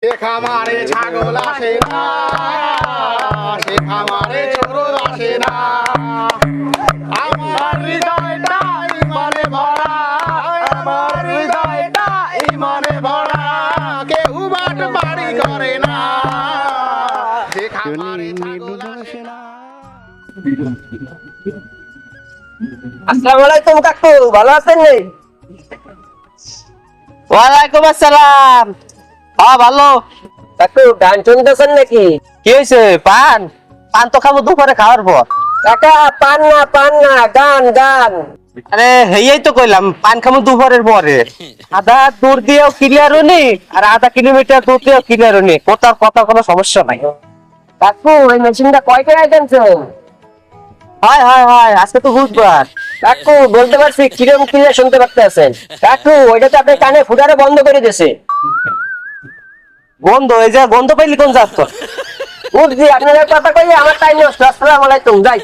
সে খামারে ছাগল আসে না, সে খামারে চোর আসে না। আমার হৃদয়টা ইমানে ভরা, আমার হৃদয়টা ইমানে ভরা। কেউ বাট বাড়ি করে না, সে খামারে ছাগল আসে না। আসসালামু আলাইকুম কাকু, ভালো আছেন? ওয়ালাইকুম আসসালাম। হ্যাঁ ভালো। কাকু গান শুনতেছেন নাকি? কি হয়েছে? পান পান তো খাবো দুপুরে খাওয়ার পর। কাকা পান না গান গান। আরে হেই তো কইলাম পান খাবো দুপুরের পরে। আধা দূর দিয়েও ক্লিয়ার হনি আর আধা কিলোমিটার দূর দিয়েও ক্লিয়ার হনি, কোথাও কথা কোনো সমস্যা নাই। কাকু এই মেশিনটা কয় টাকায় কিনছেন? হাই হাই হাই, আজকে তো বুধবার। কাকু বলতে পারছি কিরম ক্লিয়ার শুনতে পারতেছেন? কাকু ওইটা তো আপনার কানে ফুটারে বন্ধ করে দিয়েছে। বন্ধ হয়ে যায়? বন্ধ পাইলি কোন যাস তো? বুঝছি আপনাদের কথা কই, আমার টাইম নষ্ট। আসসালামু আলাইকুম, যাই।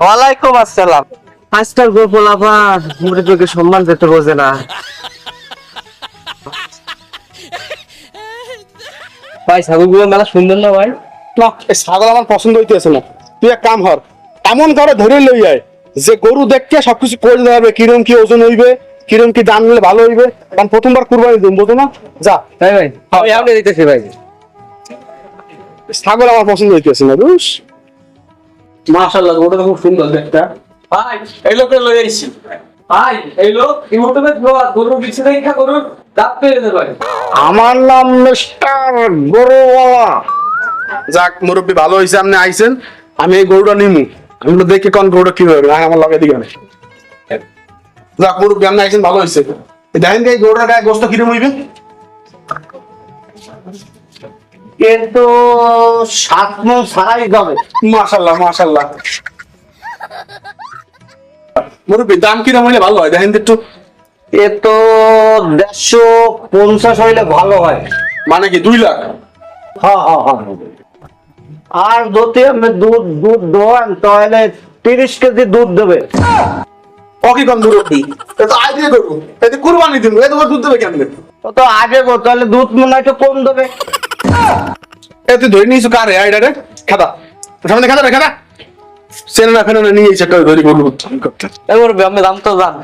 ওয়ালাইকুম আসসালাম। আজকাল গোপলাপা মুরব্বিকে সম্মান দিতে বোঝে না। ভাই ছাগলগুলো মেলা সুন্দর না ভাই? না, এই ছাগল আমার পছন্দ হইতেছে না। তুই এক কাম কর, এমন করে ধরে লই আয় যে গরু দেখকে সবকিছু করে দিতে হবে, কিরম কি ওজন হইবে, কিরম কি দাম নিলে ভালো হইবে। কারণ প্রথমবার কুরবানি দিন, বুঝো না? যা ভাই ভাই আমি আপনি দিতেছি ভাই। ছাগল আমার পছন্দ হইতেছে না, বুঝ। মাশাআল্লাহ, গরুটা খুব সুন্দর দেখতে। ভাই এই লোকটা লই আইছি। ভাই এই লোক ইমোটবে গরু বিছে দেখা গরুর দাঁত পেয়ে যেতে পারে। আমার নাম মিস্টার গরুওয়ালা। যাক মুরব্বী, ভালো হয়েছে আপনি আইছেন। আমি এই গরুটা নিমু, আমি তো দেখি কোন গরুটা কি হবে। আমার লগে দিকে না। যাক মুরব্বী, আপনি আইছেন, ভালো হয়েছে। দেখেন এই গরুটার গায়ে গোস্ত কিরম হইবে। কিন্তু 7 মণ ছাড়াই যাবে। মাশাআল্লাহ মাশাআল্লাহ। মুরব্বী দাম কিরম হইলে ভালো হয় দেখেন তো একটু। এ তো 150 হইলে ভালো হয়। মানে কি 2 লাখ? হ্যাঁ হ্যাঁ হ্যাঁ। আর যদি আমি দুধ দুধ দোয়ান তাহলে 30 কেজি দুধ দেবে। ও কি কোন মুরব্বী, এটা তো আইডিয়া গরু, এটা কুরবানি দিন, এটা তো দুধ দেবে কেমনে? তো আগে গো, তাহলে দুধ মনে হয় একটু কম দেবে। এ তুই ধরে নিয়েছো কারে আইডা রে? খাতা সামনে, খাতা রে, খাতা সেনা না ফেনা নিয়ে এসে একটা ধরি গরু করতে। এবার আমি দাম তো জান।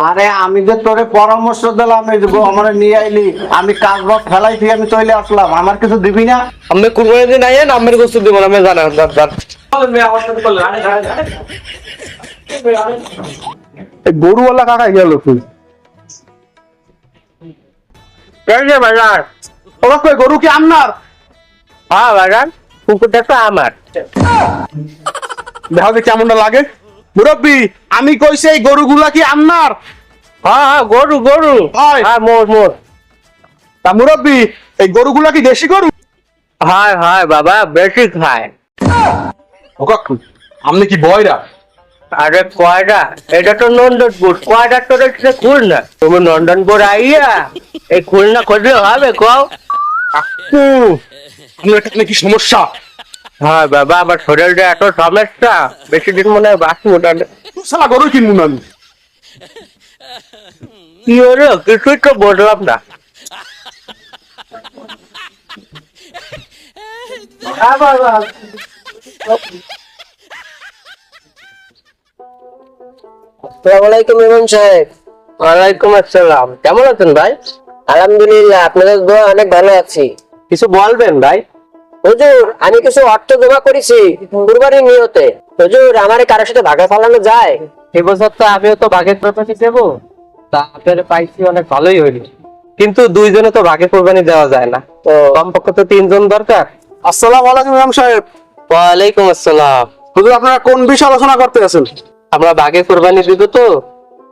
আরে আমি যে তোরে পরামর্শ দিলাম, এই যে আমার নিয়ে আইলি, আমি কাজ বাজ ফেলাই থেকে আমি চলে আসলাম, আমার কিছু দিবি না? আমি কুরবানি দিন আইয়েন, আমার কিছু দিব না, আমি জানা জান। বলেন ভাই আমার সাথে বলেন। আরে এই গরুওয়ালা কাকা গেল তুই কেন যে বাজার? ওরা কই গরু কি আপনার? হ্যাঁ বাজার, কুকুরটা তো আমার। দেখো যে কেমনটা লাগে। মুরব্বী আমি কইছি এই গরুগুলা কি আপনার? হ্যাঁ হ্যাঁ গরু গরু। হয়। হ্যাঁ মোর মোর। তা মুরব্বী এই গরুগুলা কি দেশি গরু? হায় হায় বাবা, বেশি খায়। ও কাকু আপনি কি বয়রা? আরে কয়টা, এটা তো নন্দনপুর, কয়টা তোর খুলনা। তুমি নন্দনপুর আইয়া এই খুলনা খুঁজলে হবে কও? কাকু আপনার এখানে কি সমস্যা? হ্যাঁ বাবা, আমার শরীরটা এত সমস্যা, বেশি দিন মনে হয় বাঁচবো না। সালা গরু কিনবো না আমি। কি হলো কিছুই তো বুঝলাম না। আসসালামু আলাইকুম ইমাম সাহেব। ওয়ালাইকুম আসসালাম। কেমন আছেন ভাই? আলহামদুলিল্লাহ, আপনাদের দোয়া অনেক ভালো আছি। কিছু বলবেন ভাই? হুজুর আমি কিছু অর্থ জমা করেছি কুরবানির নিয়তে। হুজুর আমার কারোর সাথে ভাগে ফেলানো যায়? এবছর তো আমিও তো ভাগের প্রপার্টি দেবো, তা আপনারা পাইছি অনেক ভালোই হইল, কিন্তু দুইজনে তো ভাগে কোরবানি দেওয়া যায় না, তো কমপক্ষে তো 3 জন দরকার। আসসালামু আলাইকুম ইমাম সাহেব। ওয়ালাইকুম আসসালাম। হুজুর আপনারা কোন বিষয়ে আলোচনা করতে আছেন? আমরা ভাগে কোরবানি দিব তো,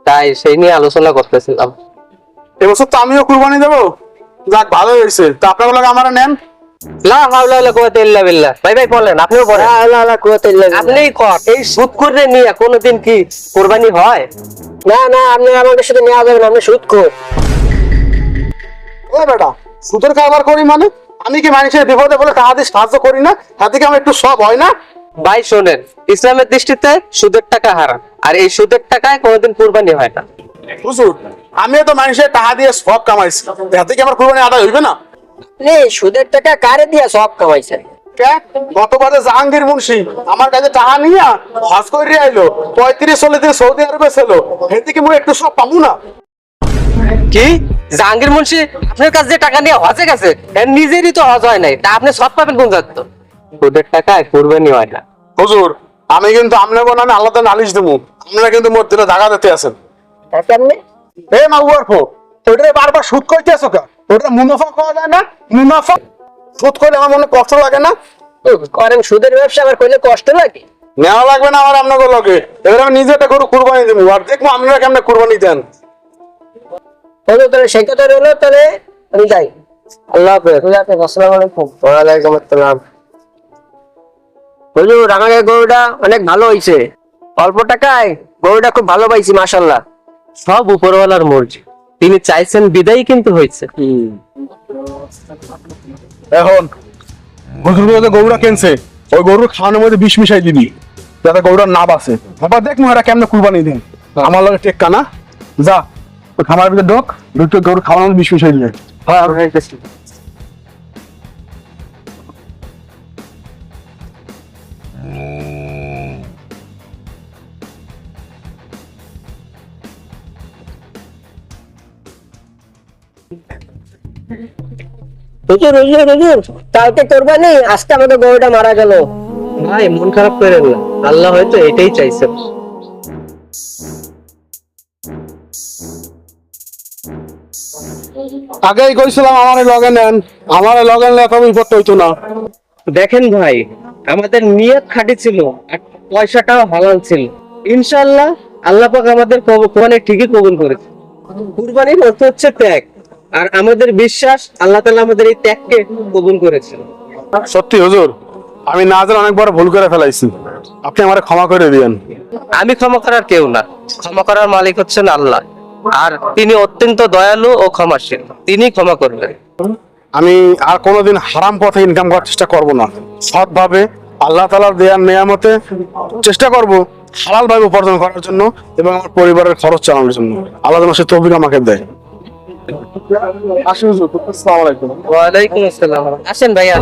তাই সেই নিয়ে আলোচনা করতেছিলাম। এবছর তো আমিও কুরবানি দেবো। যাক ভালো হয়েছে। তা আপনারা লাগে আমারে নেন। লা হাওলা ওয়ালা কুওয়াতা ইল্লা বিল্লাহ। ভাই ভাই বলেন, আপনিও বলেন। লা হাওলা ওয়ালা কুওয়াতা ইল্লা বিল্লাহ। আপনিই কর। এই সুদ করে নিয়ে কোনোদিন কি কুরবানি হয়? না না, আপনি আমাদের সাথে নেওয়া যাবে না, আপনি সুদ কর। ও বেটা, সুদের কারবার করি মানে? আমি কি মানুষের বিপদে বলে টাকা দিয়ে সাহায্য করি না? তাতে কি আমার একটু সব হয় না? ভাই শোনেন, ইসলামের দৃষ্টিতে সুদের টাকা হারাম, আর এই সুদের টাকায় কোনোদিন কুরবানি হয় না। হুজুর আমিও তো মানুষের টাকা দিয়ে সব কামাইছি, তাতে কি আমার কুরবানি আদায় হইবে না? আপনি সুদের টাকা কারে দিয়া সব কামাইছেন? গতবারে জাহাঙ্গীর মুন্সি আমার কাছে টাকা নিয়ে হজ করে আইলো 35-40 দিন সৌদি আরবে ছিল, এদিকে মুই একটু সব পাবো না। কি জাহাঙ্গীর মুন্সি আপনার কাছে যে টাকা নিয়ে হজে গেছে, এর নিজেরই তো হজ হয় নাই, তা আপনি সব পাবেন কোন জাত? সুদের টাকায় কুরবানি হয় না। হুজুর আমি কিন্তু আপনার বোন আমি আল্লাহ নালিশ দেবো, আপনারা কিন্তু মোর দিলে জায়গা দিতে আছেন। কেমনে? এ মাগুয়ার ফো ওটা বারবার সুদ করতে আছো কা? ওটা মুনাফা করা যায় না? মুনাফা সুদ করে আমার মনে কষ্ট লাগে না? করেন সুদের ব্যবসা, আবার কইলে কষ্ট লাগে? নেওয়া লাগবে না আমার আপনাকে লগে, এবার আমি নিজে একটা গরু কুরবানি দেবো, আর দেখবো আপনারা কেমন কুরবানি দেন। হলো তাহলে সেই কথা হলো, তাহলে আমি যাই। আল্লাহ হাফেজ। আসসালামু আলাইকুম। ওয়ালাইকুম আসসালাম। হুজুর আমাদের গরুটা অনেক ভালো হয়েছে, অল্প টাকায় গরুটা খুব ভালো পাইছি মাশাআল্লাহ। সব উপরওয়ালার মর্জি, তিনি চাইছেন বিদায়ী কিন্তু হয়েছে। এখন বুজুর্গ যে গরুটা কিনছে ওই গরুর খাওয়ানোর মধ্যে বিষ মিশাই দিবি যাতে গরুটার না বাঁচে। আবার দেখ মহারা কেমনে কুরবানি দেন, আমার লগে টেক্কা না। যা ওই খামার ভিতরে ঢোক, ঢুকতে গরুর খাওয়ানোর মধ্যে বিষ মিশাই দিবে। হ্যাঁ আমি যাইতেছি। হুজুর হুজুর হুজুর, কালকে কোরবানি, আজকে আমাদের গরুটা মারা গেল। ভাই মন খারাপ করেন না, আল্লাহ হয়তো এটাই চাইছেন। আগেই কইছিলাম আমার লগে নেন, আমার লগে নিলে এত বিপদ হইতো না। দেখেন ভাই, আমাদের নিয়ত খাঁটি ছিল আর পয়সাটাও হালাল ছিল। ইনশাআল্লাহ আল্লাহ পাক আমাদের কোরবানি ঠিকই কবুল করেছে। কুরবানির অর্থ হচ্ছে ত্যাগ, আর আমাদের বিশ্বাস আল্লাহ তাআলা আমাদের এই ত্যাগকে কবুল করেছেন। সত্যি হুজুর আমি না জানি অনেকবার ভুল করে ফেলাইছি, আপনি আমারে ক্ষমা করে দিয়েন। আমি ক্ষমা করার কেউ না, ক্ষমা করার মালিক হচ্ছেন আল্লাহ, আর তিনি অত্যন্ত দয়ালু ও ক্ষমাশীল, তিনি ক্ষমা করবেন। আমি আর কোনোদিন হারাম পথে ইনকাম করার চেষ্টা করব না, সৎভাবে আল্লাহ তাআলার দেয়ার নিয়ামতে চেষ্টা করব হালাল ভাবে উপার্জন করার জন্য এবং আমার পরিবারের খরচ চালানোর জন্য। আল্লাহ যেন সে তৌফিক আমাকে দেয়। আসি হুজুর, আসসালামু আলাইকুম। ওয়ালাইকুম আসসালাম। আসেন ভাইয়া।